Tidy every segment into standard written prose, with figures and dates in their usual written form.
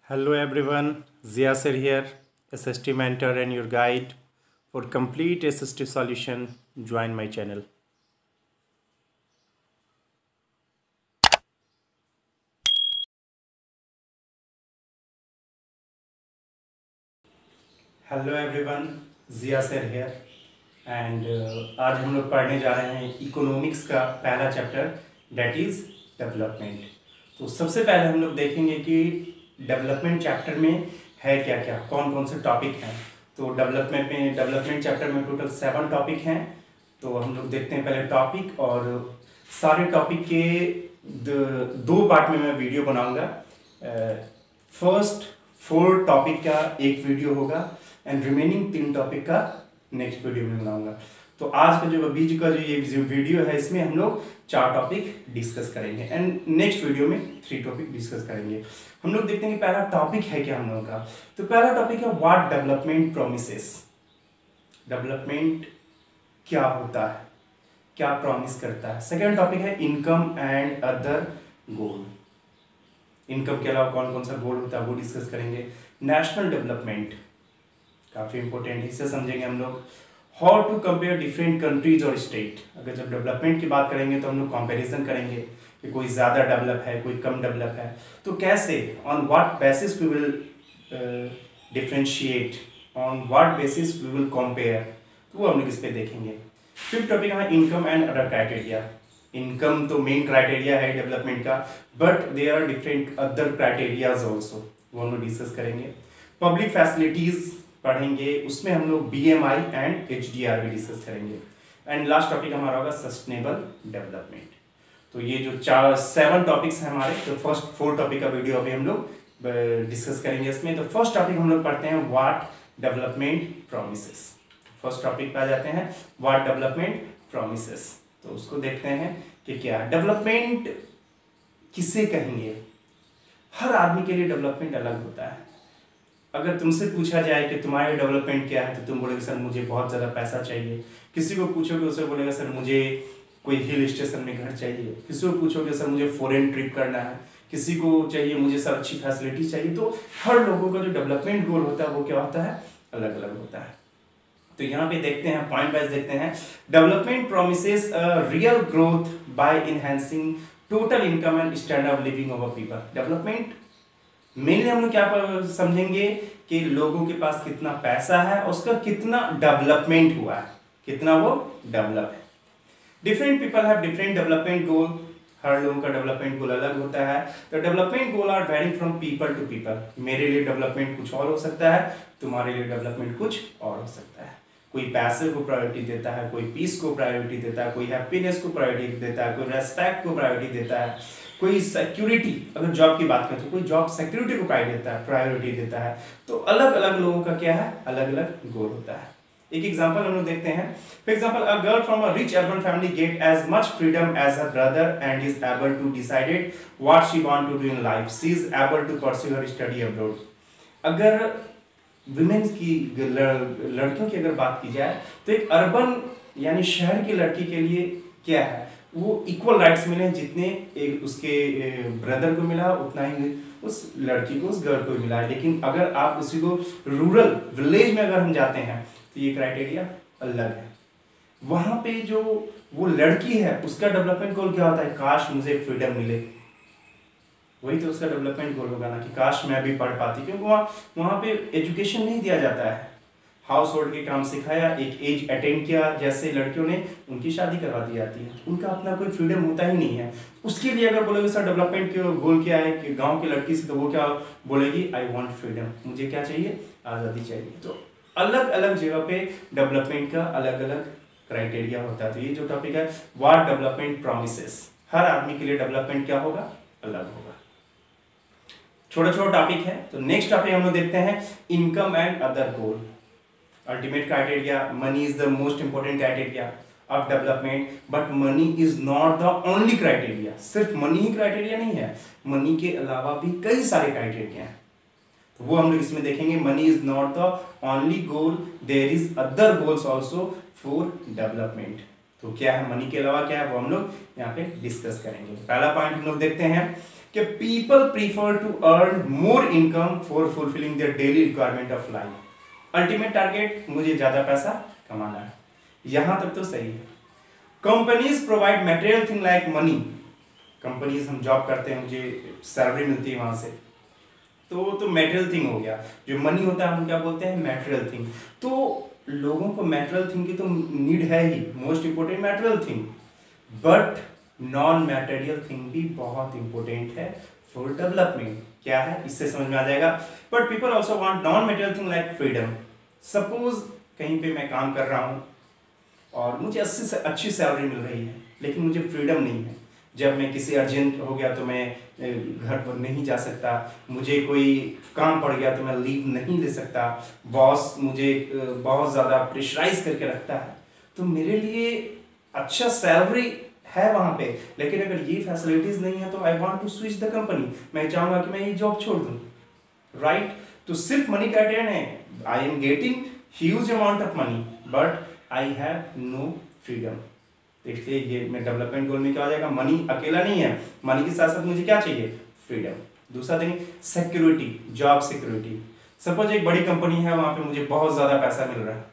Hello everyone, Ziasir here, SST mentor and your guide for complete SST solution. Join my channel. Hello everyone, Jiyasar here and आज हम लोग पढ़ने जा रहे हैं इकोनॉमिक्स का पहला चैप्टर दैट इज़ डेवलपमेंट। तो सबसे पहले हम लोग देखेंगे कि डेवलपमेंट चैप्टर में है क्या क्या, कौन कौन से टॉपिक हैं। तो डेवलपमेंट चैप्टर में टोटल 7 टॉपिक हैं। तो हम लोग देखते हैं पहले टॉपिक, और सारे टॉपिक के दो पार्ट में मैं वीडियो बनाऊंगा। फर्स्ट 4 टॉपिक का एक वीडियो होगा एंड रिमेनिंग 3 टॉपिक का नेक्स्ट वीडियो में बनाऊंगा। तो आज का जो बीच का जो ये वीडियो है, इसमें हम लोग 4 टॉपिक डिस्कस करेंगे एंड नेक्स्ट वीडियो में 3 टॉपिक डिस्कस करेंगे। हम लोग देखते हैं कि पहला टॉपिक है क्या हम लोगों का। तो पहला टॉपिक है व्हाट डेवलपमेंट प्रोमिसेस। डेवलपमेंट क्या होता है, क्या प्रॉमिस करता है। सेकेंड टॉपिक है income and other goal. Income के अलावा कौन कौन सा गोल होता है वो डिस्कस करेंगे। नेशनल डेवलपमेंट काफ़ी इंपॉर्टेंट है, इससे समझेंगे हम लोग। How to compare different countries और स्टेट। अगर जब डेवलपमेंट की बात करेंगे तो हम लोग कंपैरिजन करेंगे कि कोई ज़्यादा डेवलप है, कोई कम डेवलप है, तो कैसे, on what basis we will differentiate, on what basis we will compare, तो वो हम लोग इस पर देखेंगे। फिफ्थ टॉपिक है income and other criteria. Income तो मेन क्राइटेरिया है डेवलपमेंट का, but there are different other criterias also, वो हम लोग डिस्कस करेंगे। पब्लिक फैसिलिटीज पढ़ेंगे, उसमें हम लोग BMI एंड HDR भी डिस्कस करेंगे। एंड लास्ट टॉपिक हमारा होगा सस्टेनेबल डेवलपमेंट। तो ये जो 7 टॉपिक्स हैं हमारे, तो फर्स्ट 4 टॉपिक का वीडियो अभी हम लोग डिस्कस करेंगे इसमें। तो फर्स्ट टॉपिक हम लोग पढ़ते हैं what development promises. First topic पे आ जाते हैं व्हाट डेवलपमेंट प्रोमिसेस। तो उसको देखते हैं कि क्या डेवलपमेंट किसे कहेंगे। हर आदमी के लिए डेवलपमेंट अलग होता है। अगर तुमसे पूछा जाए कि तुम्हारे डेवलपमेंट क्या है, तो तुम बोलोगे सर मुझे बहुत ज़्यादा पैसा चाहिए। किसी को पूछोगे, उसे बोलेगा सर मुझे कोई हिल स्टेशन में घर चाहिए। किसी को पूछोगे सर मुझे फॉरेन ट्रिप करना है। किसी को चाहिए मुझे सर अच्छी फैसिलिटी चाहिए। तो हर लोगों का जो डेवलपमेंट गोल होता है वो क्या होता है, अलग अलग होता है। तो यहाँ पे देखते हैं, पॉइंट वाइज देखते हैं। Development promises real growth by enhancing total income and standard of living of people. Development mainly हम लोग क्या समझेंगे कि लोगों के पास कितना पैसा है, उसका कितना डेवलपमेंट हुआ है, कितना वो डेवलप है। Different people have different development goal. हर लोगों का डेवलपमेंट गोल अलग होता है। तो development goal are varying from people to people. मेरे लिए डेवलपमेंट कुछ और हो सकता है, तुम्हारे लिए डेवलपमेंट कुछ और हो सकता है। कोई पैसे को प्रायोरिटी देता है, कोई पीस को प्रायोरिटी देता है, कोई हैप्पीनेस को प्रायोरिटी देता है, कोई रेस्पेक्ट को प्रायोरिटी देता है, कोई सिक्योरिटी, अगर जॉब की बात करें तो कोई जॉब सिक्योरिटी को प्रायोरिटी देता है। तो अलग अलग लोगों का क्या है, अलग अलग गोल होता है। एक एग्जांपल हम लोग देखते हैं। For example, a girl from a rich urban family get as much freedom as her brother and is able to decided what she want to do in life. She is able to pursue her study abroad. अगर women's की लड़कियों की अगर बात की जाए, तो एक अर्बन यानी शहर की लड़की के लिए क्या है, वो इक्वल राइट्स मिले जितने एक उसके ब्रदर को मिला, उतना ही उस लड़की को, उस गर्ल को मिला है। लेकिन अगर आप उसी को रूरल विलेज में अगर हम जाते हैं तो ये क्राइटेरिया अलग है। वहां पे जो वो लड़की है उसका डेवलपमेंट गोल क्या होता है, काश मुझे फ्रीडम मिले। वही तो उसका डेवलपमेंट गोल होगा ना, कि काश मैं भी पढ़ पाती, क्योंकि वहाँ पे एजुकेशन नहीं दिया जाता है। हाउस होल्ड के काम सिखाया, एक एज अटेंड किया, जैसे लड़कियों ने उनकी शादी करवा दी जाती है। उनका अपना कोई फ्रीडम होता ही नहीं है। उसके लिए अगर बोलोगे सर डेवलपमेंट के गोल क्या है कि गांव की लड़की से, तो वो क्या बोलेगी, आई वांट फ्रीडम, मुझे क्या चाहिए, आज़ादी चाहिए। तो अलग अलग जगह पे डेवलपमेंट का अलग अलग क्राइटेरिया होता है। तो ये जो टॉपिक है व्हाट डेवलपमेंट प्रोमिसेस, हर आदमी के लिए डेवलपमेंट क्या होगा, अलग होगा। छोटा छोटा टॉपिक है। तो नेक्स्ट टॉपिक हम लोग देखते हैं income and other goal. Ultimate criteria, money is the most important criteria of development, but money is not the only criteria. सिर्फ मनी ही क्राइटेरिया नहीं है, मनी के अलावा भी कई सारे क्राइटेरिया हैं। तो वो हम लोग इसमें देखेंगे। Money is not the only goal, there is other goals also for development. तो क्या है, मनी के अलावा क्या है, वो हम लोग यहाँ पे डिस्कस करेंगे। पहला पॉइंट हम लोग देखते हैं कि people prefer to earn more income for fulfilling their daily requirement of life. Ultimate target मुझे ज्यादा पैसा कमाना है, यहां तक तो सही है। Companies provide material thing like money, companies हम जॉब करते हैं, मुझे सैलरी मिलती है वहां से, तो मटेरियल थिंग हो गया। जो मनी होता है हम क्या बोलते हैं, मटेरियल थिंग। तो लोगों को मटेरियल थिंग की तो नीड है ही, most important material thing, but non material thing भी बहुत इंपॉर्टेंट है फॉर डेवलपमेंट। क्या है इससे समझ में आ जाएगा। But people also want non material thing like freedom. Suppose कहीं पे मैं काम कर रहा हूँ और मुझे अच्छी सैलरी मिल रही है, लेकिन मुझे फ्रीडम नहीं है। जब मैं किसी अर्जेंट हो गया तो मैं घर पर नहीं जा सकता, मुझे कोई काम पड़ गया तो मैं लीव नहीं ले सकता, बॉस मुझे बहुत ज़्यादा प्रेशराइज करके रखता है। तो मेरे लिए अच्छा सैलरी है वहाँ पे, लेकिन अगर ये फैसिलिटीज़ नहीं है तो I want to switch the company, मैं चाहूँगा कि मैं ये जॉब छोड़ दूँ, राइट। तो सिर्फ मनी क्राइटेरिया नहीं, I am getting huge amount of money but I have no freedom. देखिए ये मैं डेवलपमेंट गोल में क्या हो जाएगा, मनी अकेला नहीं है, मनी के साथ साथ मुझे क्या चाहिए, फ्रीडम। दूसरा देखिए सिक्योरिटी, जॉब सिक्योरिटी। सपोज एक बड़ी कंपनी है, वहां पे मुझे बहुत ज्यादा पैसा मिल रहा है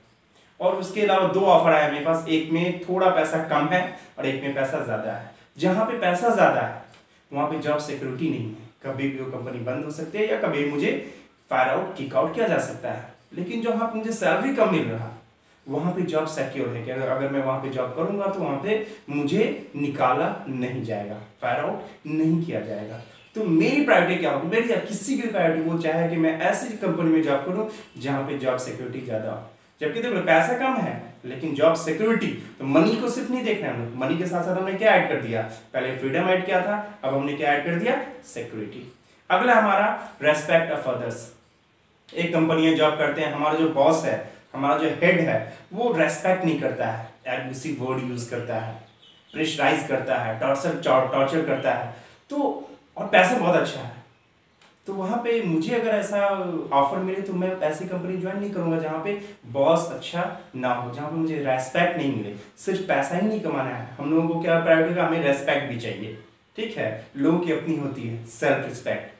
और उसके अलावा दो ऑफर आए मेरे पास, एक में थोड़ा पैसा कम है और एक में पैसा ज्यादा है। जहां पे पैसा ज्यादा है वहां पे जॉब सिक्योरिटी नहीं है, कभी भी वो कंपनी बंद हो सकती है या कभी मुझे फायर आउट किक आउट किया जा सकता है। लेकिन जहां पे मुझे सैलरी कम मिल रहा वहां पे जॉब सिक्योर है कि अगर मैं वहां पे जॉब करूंगा तो वहां पे मुझे निकाला नहीं जाएगा, फायर आउट नहीं किया जाएगा। तो मेरी प्रायोरिटी क्या होगी, मेरी या किसी की प्रायोरिटी वो चाहे कि मैं ऐसी कंपनी में जॉब करूं जहां पे जॉब सिक्योरिटी ज्यादा हो। जबकि देखो पैसा कम है लेकिन जॉब सिक्योरिटी, तो मनी को सिर्फ नहीं देखना है, मनी के साथ साथ हमने क्या ऐड कर दिया, पहले फ्रीडम ऐड किया था, अब हमने क्या ऐड कर दिया, सिक्योरिटी। अगला हमारा रेस्पेक्ट ऑफ अदर्स। एक कंपनी में जॉब करते हैं, हमारा जो बॉस है, हमारा जो हेड है, वो रेस्पेक्ट नहीं करता है, एब्यूसिव वर्ड यूज करता है, प्रेशराइज करता है, टॉर्चर करता है, तो और पैसा बहुत अच्छा है, तो वहां पे मुझे अगर ऐसा ऑफर मिले तो मैं ऐसी कंपनी ज्वाइन नहीं करूंगा जहां पे बॉस अच्छा ना हो, जहां पे मुझे रेस्पेक्ट नहीं मिले। सिर्फ पैसा ही नहीं कमाना है, हम लोगों को क्या प्रायोरिटी का, हमें रेस्पेक्ट भी चाहिए, ठीक है। लोगों की अपनी होती है सेल्फ रिस्पेक्ट,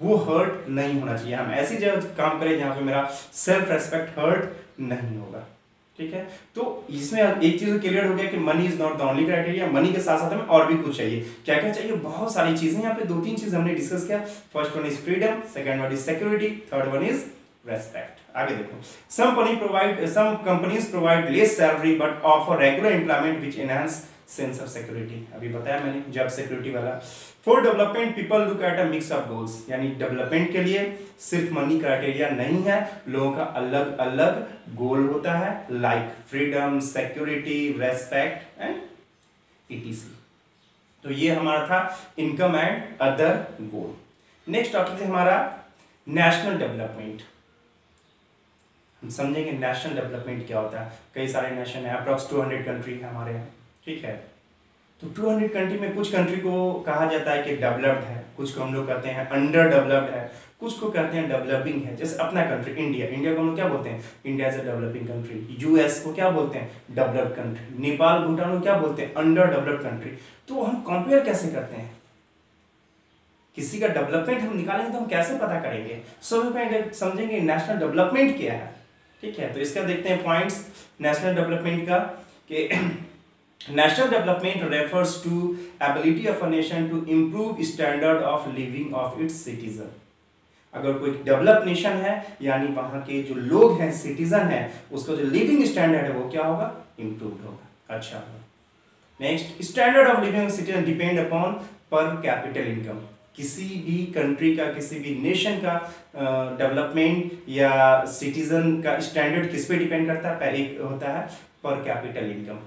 वो हर्ट नहीं होना चाहिए। हम ऐसी जगह काम करें जहां पे मेरा सेल्फ रेस्पेक्ट हर्ट नहीं होगा, ठीक है। तो इसमें एक चीज क्लियर हो गया कि money is not the only criteria, money के साथ साथ हमें और भी कुछ चाहिए। क्या क्या चाहिए, बहुत सारी चीजें, यहाँ पे दो तीन चीज हमने डिस्कस किया। First one is freedom, second one is security, third one is respect. आगे देखो, some companies provide less salary but offer regular employment which enhance sense of security. अभी बताया मैंने जॉब सिक्योरिटी वाला। For development people look at a mix of goals, यानी development के लिए सिर्फ मनी क्राइटेरिया नहीं है, लोगों का अलग अलग गोल होता है, like freedom, security, respect and etc. तो ये हमारा था income and other goal. Next topic है हमारा नेशनल डेवलपमेंट। हम समझेंगे नेशनल डेवलपमेंट क्या होता है। कई सारे नेशन है, अप्रॉक्स 200 कंट्री है हमारे यहाँ, ठीक है। तो 200 कंट्री में कुछ कंट्री को कहा जाता है कि डेवलप्ड है, कुछ को हम लोग कहते हैं अंडर डेवलप्ड है, कुछ को कहते हैं डेवलपिंग है। जैसे अपना कंट्री इंडिया, इंडिया को हम लोग क्या बोलते हैं, India is a developing country. US को क्या बोलते हैं, डेवलप्ड कंट्री। नेपाल, भूटान को क्या बोलते हैं, अंडर डेवलप्ड कंट्री। तो हम कंपेयर कैसे करते हैं, किसी का डेवलपमेंट हम निकालेंगे तो हम कैसे पता करेंगे। सो समझेंगे नेशनल डेवलपमेंट क्या है, ठीक है। तो इसका देखते हैं पॉइंट्स नेशनल डेवलपमेंट का, कि national development refers to ability of a nation to improve standard of living of its citizen. अगर कोई डेवलप नेशन है यानी वहां के जो लोग हैं, सिटीजन है, उसका जो लिविंग स्टैंडर्ड है वो क्या होगा, इंप्रूव होगा, अच्छा होगा। Next, standard of living citizen depend upon पर कैपिटल इनकम। किसी भी कंट्री का, किसी भी नेशन का डेवलपमेंट या सिटीजन का स्टैंडर्ड किस पे डिपेंड करता है, पहले एक होता है पर कैपिटल इनकम,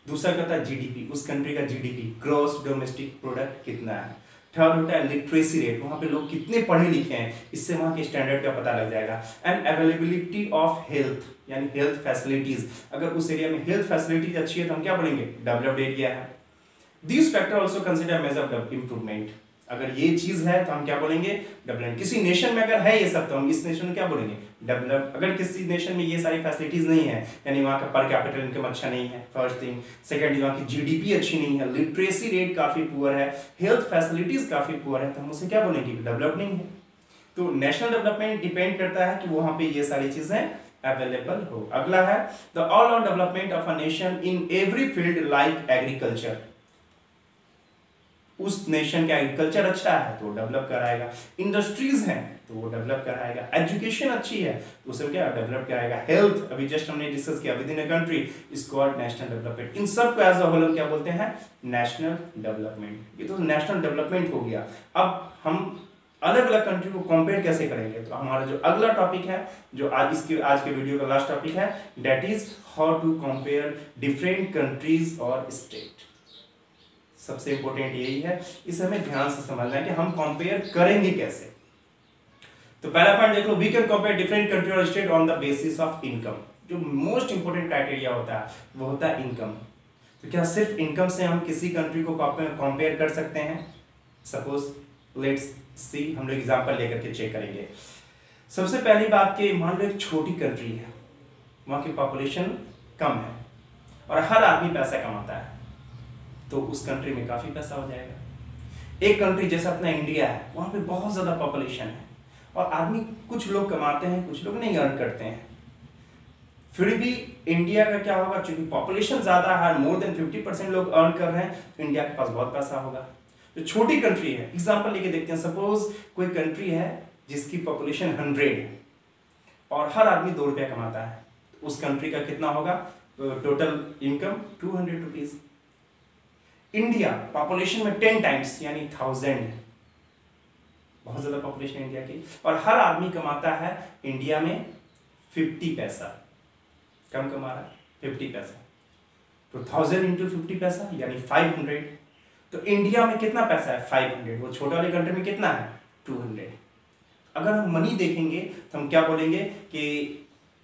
दूसरा कहता है जीडीपी, उस कंट्री का जीडीपी, ग्रॉस डोमेस्टिक प्रोडक्ट कितना है, थर्ड होता है लिटरेसी रेट, वहां पे लोग कितने पढ़े लिखे हैं, इससे वहां के स्टैंडर्ड का पता लग जाएगा, एंड अवेलेबिलिटी ऑफ हेल्थ, यानी हेल्थ फैसिलिटीज, अगर उस एरिया में हेल्थ फैसिलिटीज अच्छी है तो हम क्या बोलेंगे, डेवलप्ड एरिया है। This factor also consider measure of improvement. अगर ये चीज है तो हम क्या बोलेंगे, डेवलप्ड। किसी नेशन में अगर है ये सब तो हम इस नेशन में क्या बोलेंगे, डेवलप। अगर किसी नेशन में ये सारी फैसिलिटीज नहीं है, यानी वहाँ का पर कैपिटल इनकम अच्छा नहीं है, फर्स्ट थिंग। सेकंड, वहाँ की जीडीपी अच्छी नहीं है, लिटरेसी रेट काफी पुअर है, हेल्थ फैसिलिटीज काफी पुअर है, तो हम उसे क्या बोलेंगे, डेवलप्ड नहीं है। तो नेशनल डेवलपमेंट डिपेंड करता है कि वहाँ पे ये सारी चीजें अवेलेबल हो। अगला है the all round development of a nation in every field like agriculture. उस नेशन का एग्रीकल्चर अच्छा है तो वो डेवलप कराएगा, इंडस्ट्रीज हैं तो वो डेवलप कराएगा, एजुकेशन अच्छी है तो उसे क्या डेवलप कराएगा, हेल्थ अभी जस्ट हमने डिस्कस किया, within a country is called national development. इन सब को एज अ होल हम क्या बोलते हैं, नेशनल डेवलपमेंट। ये तो नेशनल डेवलपमेंट हो गया। अब हम अलग अलग कंट्री को कंपेयर कैसे करेंगे, तो हमारा जो अगला टॉपिक है, जो आज के वीडियो का लास्ट टॉपिक है, that is how to compare different countries और स्टेट। सबसे इंपॉर्टेंट यही है, इसे हमें ध्यान से समझना है कि हम कंपेयर करेंगे कैसे। तो पहला पॉइंट देख लो, we can compare different country और state on the basis of income. जो मोस्ट इंपोर्टेंट क्राइटेरिया होता है वो होता है इनकम। तो क्या सिर्फ इनकम से हम किसी कंट्री को कंपेयर कर सकते हैं? सपोज लेट्स सी, हम लोग एग्जांपल लेकर के चेक करेंगे। सबसे पहली बात कि मान लो एक छोटी कंट्री है, वहां की पॉपुलेशन कम है और हर आदमी पैसा कमाता है, तो उस कंट्री में काफी पैसा हो जाएगा। एक कंट्री जैसा अपना इंडिया है, वहां पे बहुत ज्यादा पॉपुलेशन है और आदमी, कुछ लोग कमाते हैं कुछ लोग नहीं अर्न करते हैं, फिर भी इंडिया का क्या होगा, चूंकि पॉपुलेशन ज्यादा है, मोर देन 50% लोग अर्न कर रहे हैं, तो इंडिया के पास बहुत पैसा होगा। जो छोटी कंट्री है, एग्जांपल लेके देखते हैं, सपोज कोई कंट्री है जिसकी पॉपुलेशन 100 है और हर आदमी 2 रुपया कमाता है, तो उस कंट्री का कितना होगा total income, 200 rupees. India population में 10 टाइम्स यानी 1000, बहुत ज्यादा पॉपुलेशन इंडिया की, और हर आदमी कमाता है इंडिया में 50 पैसा, कम कमा रहा है 50 पैसा, तो 1000 इंटू 50 पैसा यानी 500। तो इंडिया में कितना पैसा है, 500। वो छोटे वाले कंट्री में कितना है, 200। अगर हम मनी देखेंगे तो हम क्या बोलेंगे कि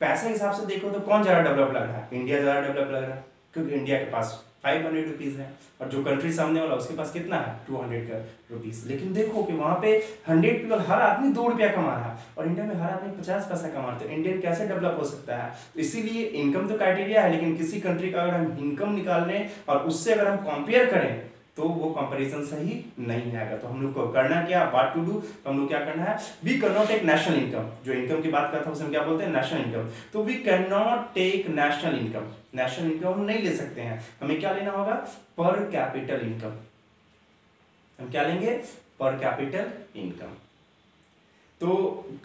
पैसे हिसाब से देखो तो कौन ज्यादा डेवलप लग रहा है, इंडिया ज्यादा डेवलप लग रहा है, क्योंकि इंडिया के पास 500 रुपीज है और जो कंट्री सामने वाला उसके पास कितना है, 200 का रुपीज। लेकिन देखो कि वहां पे 100 पीपल, हर आदमी 2 रुपया कमा रहा है और इंडिया में हर आदमी 50 पैसा कमा रहा है, तो इंडिया कैसे डेवलप हो सकता है? तो इसीलिए इनकम तो क्राइटेरिया है, लेकिन किसी कंट्री का अगर हम इनकम निकाल लें और उससे अगर हम कंपेयर करें तो वो कंपैरिजन सही नहीं आएगा। तो हम लोग को करना क्या, व्हाट टू डू, तो हम लोग क्या करना है, we can not take national income. जो इनकम की बात करता हूं उसे हम क्या बोलते हैं, नेशनल इनकम। तो we can not take national income, national income हम नहीं ले सकते हैं। हमें क्या लेना होगा, पर कैपिटल इनकम। हम क्या लेंगे, पर कैपिटल इनकम। तो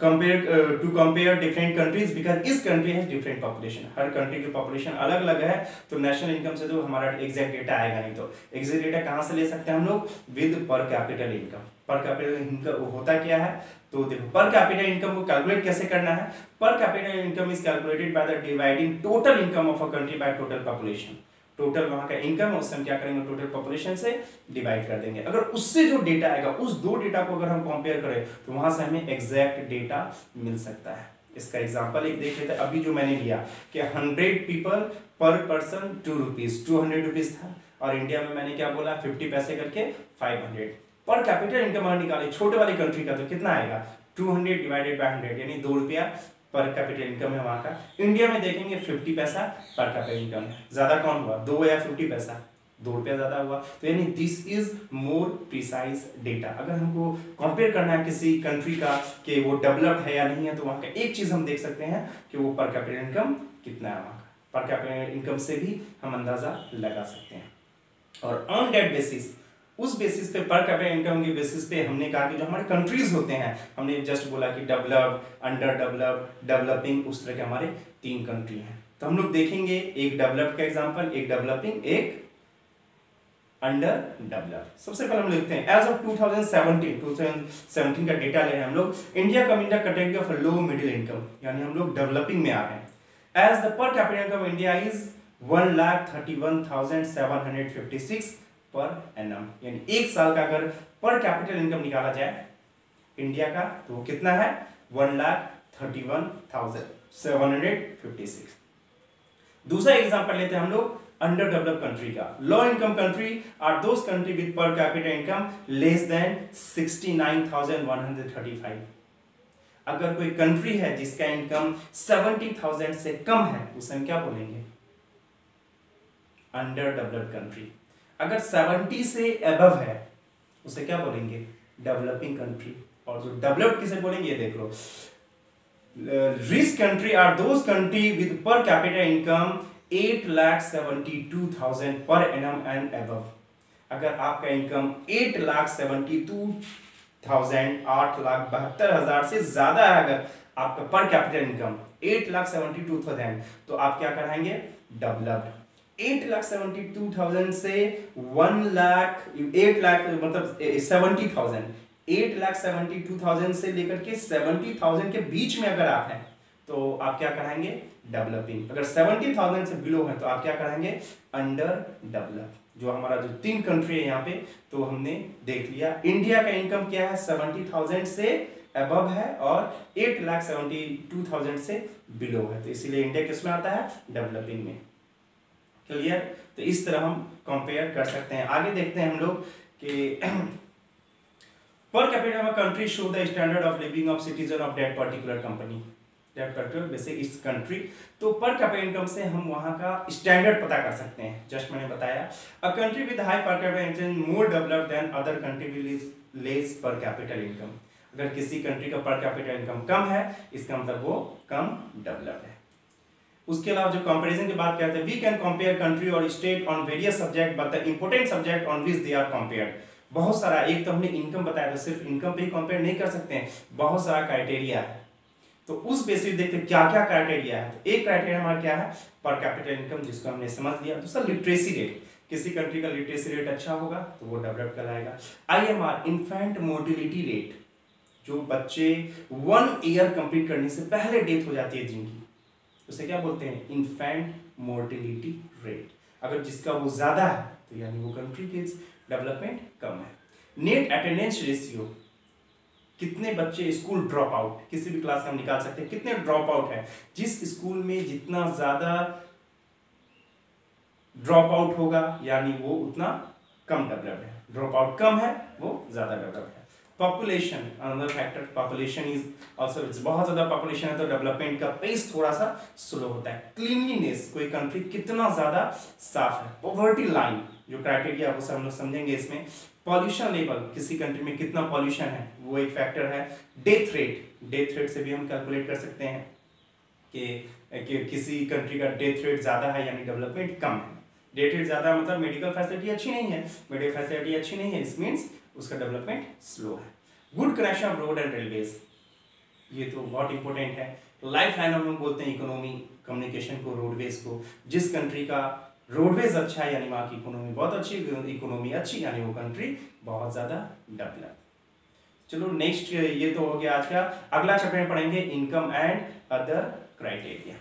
to compare different countries, because इस कंट्री हैज डिफरेंट पॉपुलेशन, हर कंट्री की पॉपुलेशन अलग अलग है, तो नेशनल इनकम से तो हमारा एग्जैक्ट डेटा आएगा नहीं। तो एग्जैक्ट डेटा कहाँ से ले सकते हैं हम लोग, विद पर कैपिटल इनकम। पर कैपिटल इनकम होता क्या है, तो देखो पर कैपिटल इनकम को कैलकुलेट कैसे करना है। पर capital income is calculated by the dividing total income of a country by total population. Total वहां का इनकम, उससे हम क्या करेंगे, टोटल पॉपुलेशन से डिवाइड कर देंगे। अगर उससे जो डेटा आएगा, उस 2 डेटा को अगर हम कंपेयर करें तो वहां से हमें एग्जैक्ट डेटा मिल सकता है। इसका एग्जांपल एक देख लेते हैं, अभी जो मैंने लिया कि 100 पीपल पर पर्सन 2 रुपीज, 200 रुपीज था, और इंडिया में मैंने क्या बोला, 50 पैसे करके 500। पर कैपिटल इनकम अगर निकाले छोटे वाली कंट्री का तो कितना आएगा, 200 डिवाइडेड बाय 100 यानी 2 रुपया पर कैपिटल इनकम है वहां का। इंडिया में देखेंगे 50 पैसा पर कैपिटल इनकम है। ज्यादा कौन हुआ, 2 या 50 पैसा, 2 रुपया ज्यादा हुआ। तो यानी this is more precise data. अगर हमको कंपेयर करना है किसी कंट्री का कि वो डेवलप्ड है या नहीं है, तो वहां का एक चीज हम देख सकते हैं कि वो पर कैपिटल इनकम कितना है वहां का। पर कैपिटल इनकम से भी हम अंदाजा लगा सकते हैं। और ऑन दैट बेसिस, उस बेसिस पे, पर कैपिटल इनकम के बेसिस पे हमने कहा कि जो हमारे कंट्रीज होते हैं, हमने जस्ट बोला कि डेवलप्ड, अंडर डेवलप्ड, डेवलपिंग, उस तरह के हमारे 3 कंट्री हैं। तो हम लोग देखेंगे एक डेवलप्ड का एग्जांपल, एक डेवलपिंग, एक अंडर डेवलप्ड। सबसे पहले हम लिखते हैं एज ऑफ 2017 का डेटा ले रहे हैं हम लोग। India come in the category of low middle income, यानी हम लोग डेवलपिंग में आ रहे हैं। As the per capital income India is 1,31,756 per annum, यानी एक साल का अगर पर कैपिटल इनकम निकाला जाए इंडिया का तो वो कितना है, 1,31,756। दूसरा एग्जांपल लेते हैं हम लोग अंडर डेवलप कंट्री का। Low income country are those country with per capita income less than 69,135। अगर कोई कंट्री है जिसका इनकम 70,000 से कम है उसे हम क्या बोलेंगे? Under developed country. अगर 70 से अबव है उसे क्या बोलेंगे? Developing country. और जो डेवलप्ड किसे बोलेंगे ये देख लो। Rich country are those country with per capita income 8,72,000 per annum and above. अगर आपका इनकम 8,72,000 8,72,000 से ज्यादा है, अगर आपका पर कैपिटल इनकम 8,72,000 तो आप क्या कराएंगे? डेवलप्ड। 8,72,000 से 1 लाख 8 लाख मतलब 70,000 8,72,000 से लेकर के 70,000 के बीच में अगर आप हैं तो आप क्या कराएंगे? डेवलपिंग। अगर 70,000 से बिलो है तो आप क्या कराएंगे? Under develop. जो हमारा जो 3 कंट्री है यहाँ पे तो हमने देख लिया। इंडिया का इनकम क्या है? 70,000 से अबव है और 8,72,000 से बिलो है, तो इसीलिए इंडिया किस में आता है? डेवलपिंग में। क्लियर? तो इस तरह हम कंपेयर कर सकते हैं। आगे देखते हैं हम लोग कि per capita country show the standard of living of citizen of that particular company, that particular basic इस कंट्री। तो पर कैपिटा इनकम से हम वहां का स्टैंडर्ड पता कर सकते हैं। जस्ट मैंने बताया a country with high per capita income more developed than other country with less per capital income. अगर किसी कंट्री का पर कैपिटल इनकम कम है इसका मतलब वो कम डेवलप्ड है। उसके अलावा जो कंपैरिजन की बात करते हैं, वी कैन कंपेयर कंट्री और state on various subject but the important subject on which they are compared. बहुत सारा, एक तो हमने इनकम बताया तो सिर्फ इनकम पे ही कंपेयर नहीं कर सकते हैं, बहुत सारा क्राइटेरिया है। तो उस बेसिस देखते हैं क्या क्या क्राइटेरिया है। तो एक क्राइटेरिया हमारा क्या है? पर कैपिटल इनकम, जिसको हमने समझ लिया। दूसरा लिटरेसी रेट, किसी कंट्री का लिटरेसी रेट अच्छा होगा तो वो डेवलप कहलाएगा। IMR इन्फेंट मोर्टिलिटी रेट, जो बच्चे 1 ईयर कंप्लीट करने से पहले डेथ हो जाती है जिनकी, उसे क्या बोलते हैं? Infant mortality rate. अगर जिसका वो ज्यादा है तो यानी वो कंट्री की डेवलपमेंट कम है। नेट अटेंडेंस रेशियो, कितने बच्चे स्कूल ड्रॉप आउट, किसी भी क्लास में हम निकाल सकते हैं कितने ड्रॉप आउट है। जिस स्कूल में जितना ज्यादा ड्रॉप आउट होगा यानी वो उतना कम डेवलप्ड है। ड्रॉप आउट कम है वो ज्यादा डेवलप्ड है। Population another factor, population is also, बहुत ज्यादा पॉपुलेशन है तो डेवलपमेंट का पेस थोड़ा सा स्लो होता है। क्लीनलीनेस, कोई कंट्री कितना ज्यादा साफ है। पॉवर्टी लाइन, जो क्राइटेरिया वो सब हम लोग समझेंगे इसमें। पॉल्यूशन लेवल, किसी कंट्री में कितना पॉल्यूशन है वो एक फैक्टर है। डेथ रेट, डेथ रेट से भी हम कैलकुलेट कर सकते हैं कि किसी कंट्री का डेथ रेट ज्यादा है यानी डेवलपमेंट कम है। डेथ रेट ज्यादा मतलब मेडिकल फैसिलिटी अच्छी नहीं है, मेडिकल फैसिलिटी अच्छी नहीं है, इस मीन्स उसका डेवलपमेंट स्लो है। Good connection of road and railways, ये तो बहुत इंपॉर्टेंट है। लाइफ लाइन हम लोग बोलते हैं इकोनॉमी, कम्युनिकेशन को, रोडवेज को। जिस कंट्री का रोडवेज अच्छा है यानी वहाँ की इकोनॉमी बहुत अच्छी, इकोनॉमी अच्छी यानी वो कंट्री बहुत ज्यादा डेवलप। चलो नेक्स्ट, ये तो हो गया आज का। अगला चैप्टर में पढ़ेंगे इनकम एंड अदर क्राइटेरिया।